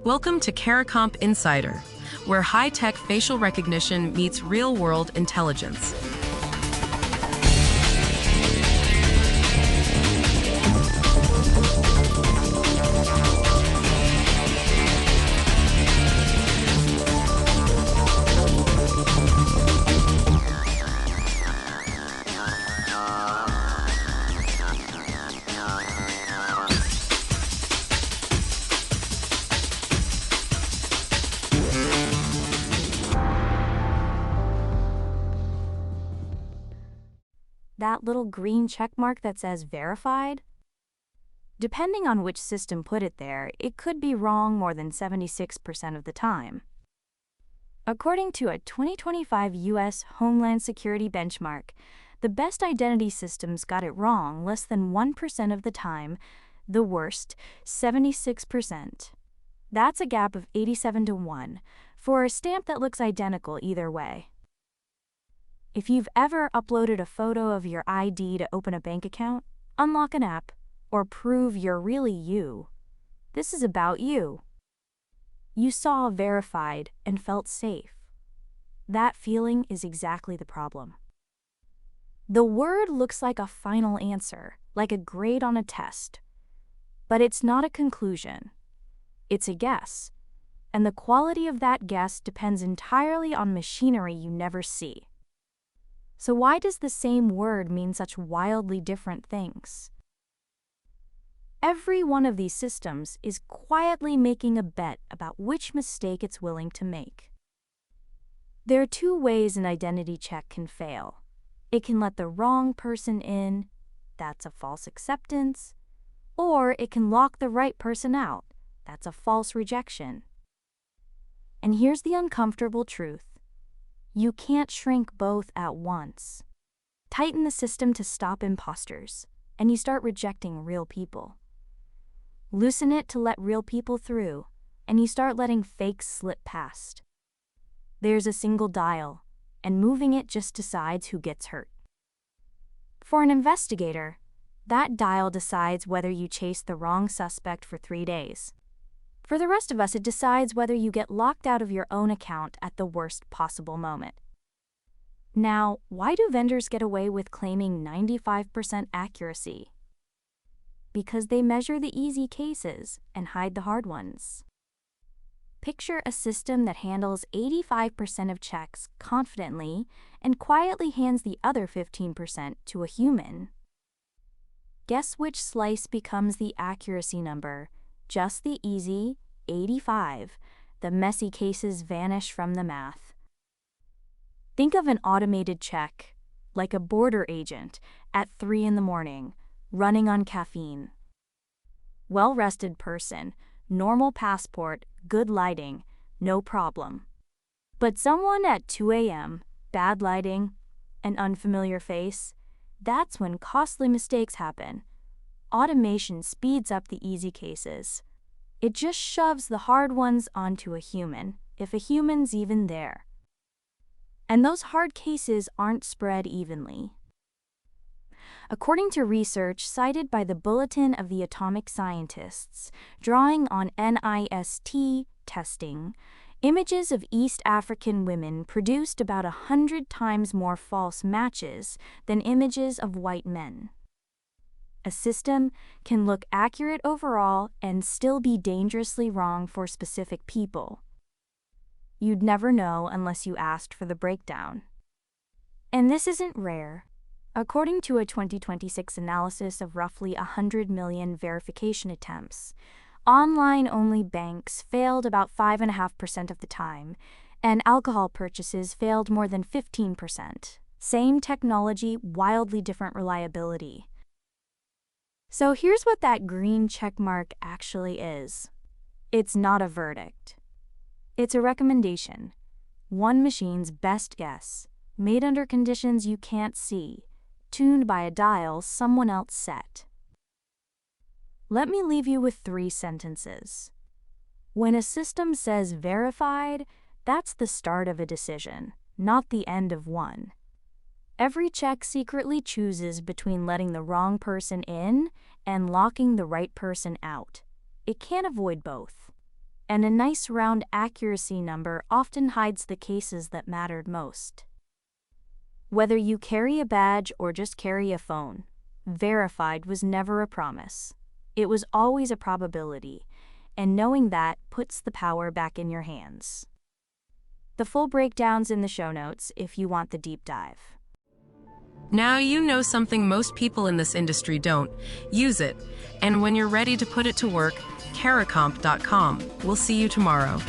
Welcome to CARICOMP Insider, where high-tech facial recognition meets real-world intelligence. That little green check mark that says verified? Depending on which system put it there, it could be wrong more than 76% of the time. According to a 2025 U.S. Homeland Security benchmark, the best identity systems got it wrong less than 1% of the time, the worst, 76%. That's a gap of 87 to 1 for a stamp that looks identical either way. If you've ever uploaded a photo of your ID to open a bank account, unlock an app, or prove you're really you, this is about you. You saw verified and felt safe. That feeling is exactly the problem. The word looks like a final answer, like a grade on a test. But it's not a conclusion. It's a guess. And the quality of that guess depends entirely on machinery you never see. So why does the same word mean such wildly different things? Every one of these systems is quietly making a bet about which mistake it's willing to make. There are two ways an identity check can fail. It can let the wrong person in, that's a false acceptance, or it can lock the right person out, that's a false rejection. And here's the uncomfortable truth. You can't shrink both at once. Tighten the system to stop imposters, and you start rejecting real people. Loosen it to let real people through, and you start letting fakes slip past. There's a single dial, and moving it just decides who gets hurt. For an investigator, that dial decides whether you chase the wrong suspect for 3 days. For the rest of us, it decides whether you get locked out of your own account at the worst possible moment. Now, why do vendors get away with claiming 95% accuracy? Because they measure the easy cases and hide the hard ones. Picture a system that handles 85% of checks confidently and quietly hands the other 15% to a human. Guess which slice becomes the accuracy number? Just the easy 85. The messy cases vanish from the math. Think of an automated check, like a border agent at 3 a.m, running on caffeine. Well-rested person, normal passport, good lighting, no problem. But someone at 2 a.m, bad lighting, an unfamiliar face, that's when costly mistakes happen. Automation speeds up the easy cases. It just shoves the hard ones onto a human, if a human's even there. And those hard cases aren't spread evenly. According to research cited by the Bulletin of the Atomic Scientists, drawing on NIST testing, images of East African women produced about 100 times more false matches than images of white men. A system can look accurate overall and still be dangerously wrong for specific people. You'd never know unless you asked for the breakdown. And this isn't rare. According to a 2026 analysis of roughly 100 million verification attempts, online-only banks failed about 5.5% of the time, and alcohol purchases failed more than 15%. Same technology, wildly different reliability. So here's what that green checkmark actually is. It's not a verdict. It's a recommendation. One machine's best guess, made under conditions you can't see, tuned by a dial someone else set. Let me leave you with 3 sentences. When a system says verified, that's the start of a decision, not the end of one. Every check secretly chooses between letting the wrong person in and locking the right person out. It can't avoid both. and a nice round accuracy number often hides the cases that mattered most. Whether you carry a badge or just carry a phone, verified was never a promise. It was always a probability, and knowing that puts the power back in your hands. The full breakdown's in the show notes if you want the deep dive. Now you know something most people in this industry don't. Use it. And when you're ready to put it to work, caracomp.com. We'll see you tomorrow.